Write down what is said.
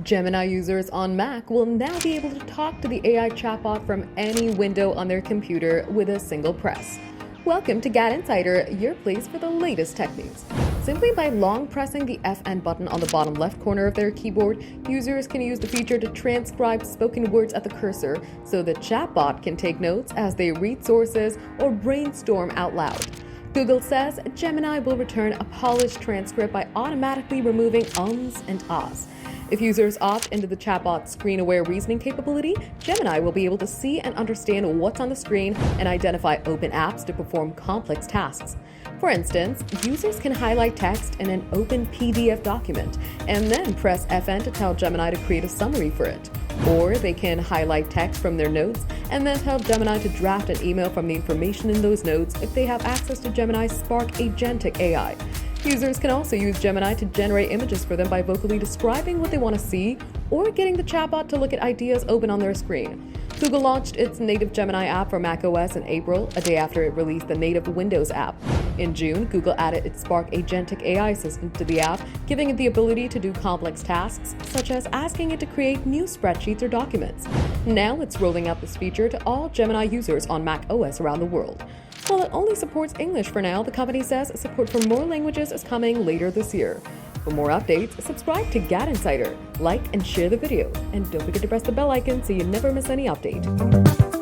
Gemini users on Mac will now be able to talk to the AI chatbot from any window on their computer with a single press. Welcome to GadInsider, your place for the latest tech news. Simply by long pressing the FN button on the bottom left corner of their keyboard, users can use the feature to transcribe spoken words at the cursor so the chatbot can take notes as they read sources or brainstorm out loud. Google says Gemini will return a polished transcript by automatically removing ums and ahs. If users opt into the chatbot's screen-aware reasoning capability, Gemini will be able to see and understand what's on the screen and identify open apps to perform complex tasks. For instance, users can highlight text in an open PDF document and then press FN to tell Gemini to create a summary for it. Or they can highlight text from their notes and then tell Gemini to draft an email from the information in those notes if they have access to Gemini's Spark agentic AI. Users can also use Gemini to generate images for them by vocally describing what they want to see or getting the chatbot to look at ideas open on their screen. Google launched its native Gemini app for macOS in April, a day after it released the native Windows app. In June, Google added its Spark agentic AI assistant to the app, giving it the ability to do complex tasks, such as asking it to create new spreadsheets or documents. Now it's rolling out this feature to all Gemini users on macOS around the world. While it only supports English for now, the company says support for more languages is coming later this year. For more updates, subscribe to GadInsider, like and share the video, and don't forget to press the bell icon so you never miss any update.